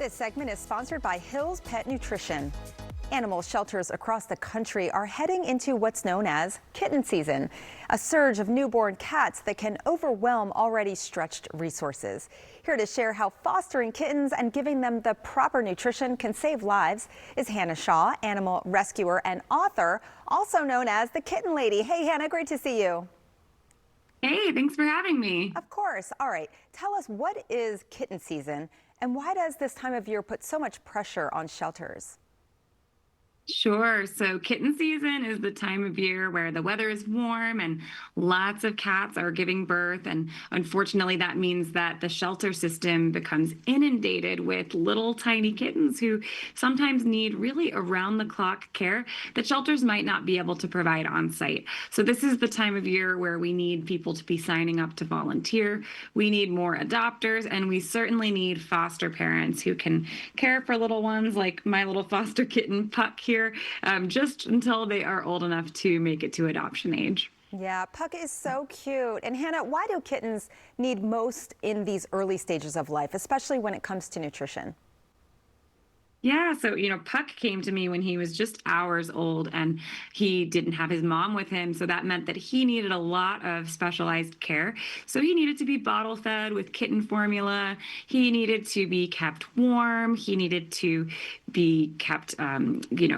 This segment is sponsored by Hill's Pet Nutrition. Animal shelters across the country are heading into what's known as kitten season, a surge of newborn cats that can overwhelm already stretched resources. Here to share how fostering kittens and giving them the proper nutrition can save lives is Hannah Shaw, animal rescuer and author, also known as the Kitten Lady. Hey, Hannah, great to see you. Hey, thanks for having me. Of course. All right. Tell us, what is kitten season and why does this time of year put so much pressure on shelters? Sure. So kitten season is the time of year where the weather is warm and lots of cats are giving birth. And unfortunately, that means that the shelter system becomes inundated with little tiny kittens who sometimes need really around the clock care that shelters might not be able to provide on site. So this is the time of year where we need people to be signing up to volunteer. We need more adopters, and we certainly need foster parents who can care for little ones like my little foster kitten Puck here, just until they are old enough to make it to adoption age. Yeah, Puck is so cute. And Hannah, why do kittens need most in these early stages of life, especially when it comes to nutrition? Yeah, so Puck came to me when he was just hours old and he didn't have his mom with him. So that meant that he needed a lot of specialized care. So he needed to be bottle fed with kitten formula. He needed to be kept warm. He needed to be kept,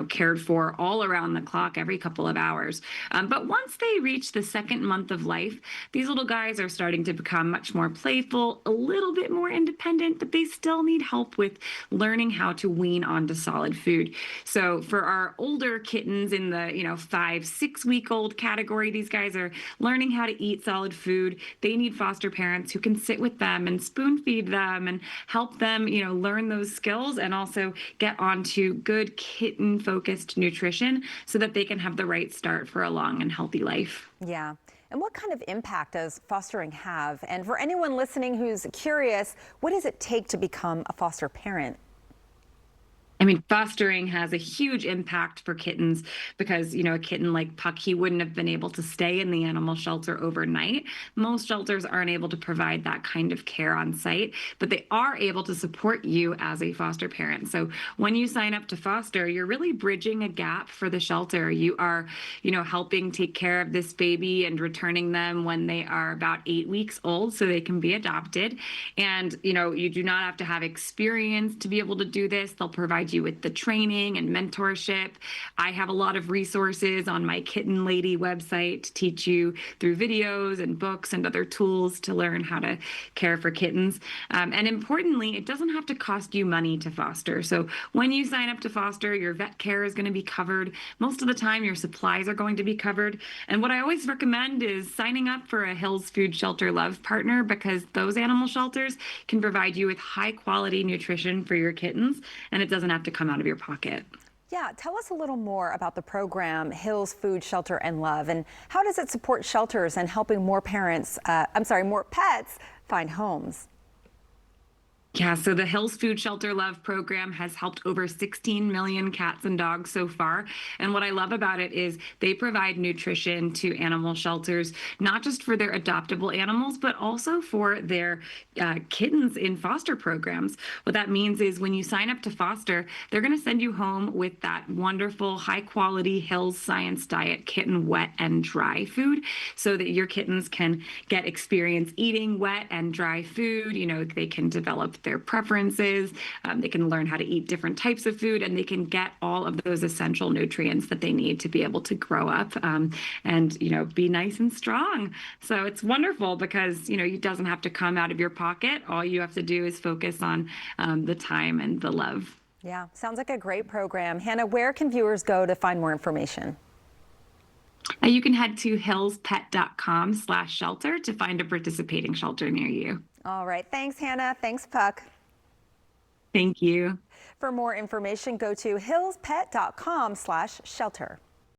cared for all around the clock every couple of hours. But once they reach the second month of life, these little guys are starting to become much more playful, a little bit more independent, but they still need help with learning how to wean onto solid food. So for our older kittens in the 5, 6 week old category, these guys are learning how to eat solid food. They need foster parents who can sit with them and spoon feed them and help them learn those skills, and also get onto good kitten focused nutrition so that they can have the right start for a long and healthy life. Yeah. And what kind of impact does fostering have? And for anyone listening who's curious, what does it take to become a foster parent? I mean, fostering has a huge impact for kittens because, a kitten like Puck, he wouldn't have been able to stay in the animal shelter overnight. Most shelters aren't able to provide that kind of care on site, but they are able to support you as a foster parent. So when you sign up to foster, you're really bridging a gap for the shelter. You are, helping take care of this baby and returning them when they are about 8 weeks old so they can be adopted. And, you do not have to have experience to be able to do this. They'll provide you with the training and mentorship. I have a lot of resources on my Kitten Lady website to teach you through videos and books and other tools to learn how to care for kittens. And importantly, it doesn't have to cost you money to foster. So when you sign up to foster, your vet care is going to be covered. Most of the time, your supplies are going to be covered. And what I always recommend is signing up for a Hills Food Shelter Love partner, because those animal shelters can provide you with high quality nutrition for your kittens, and it doesn't have to come out of your pocket. Yeah, tell us a little more about the program Hills Food, Shelter, and Love, and how does it support shelters and helping more more pets find homes? Yeah, so the Hills Food Shelter Love program has helped over 16 million cats and dogs so far. And what I love about it is they provide nutrition to animal shelters, not just for their adoptable animals, but also for their kittens in foster programs. What that means is when you sign up to foster, they're going to send you home with that wonderful, high quality Hills Science Diet kitten wet and dry food so that your kittens can get experience eating wet and dry food. They can develop their preferences, they can learn how to eat different types of food, and they can get all of those essential nutrients that they need to be able to grow up and be nice and strong. So it's wonderful because it doesn't have to come out of your pocket. All you have to do is focus on the time and the love. Yeah, sounds like a great program. Hannah, where can viewers go to find more information? You can head to hillspet.com/shelter to find a participating shelter near you. All right. Thanks, Hannah. Thanks, Puck. Thank you. For more information, go to hillspet.com/shelter.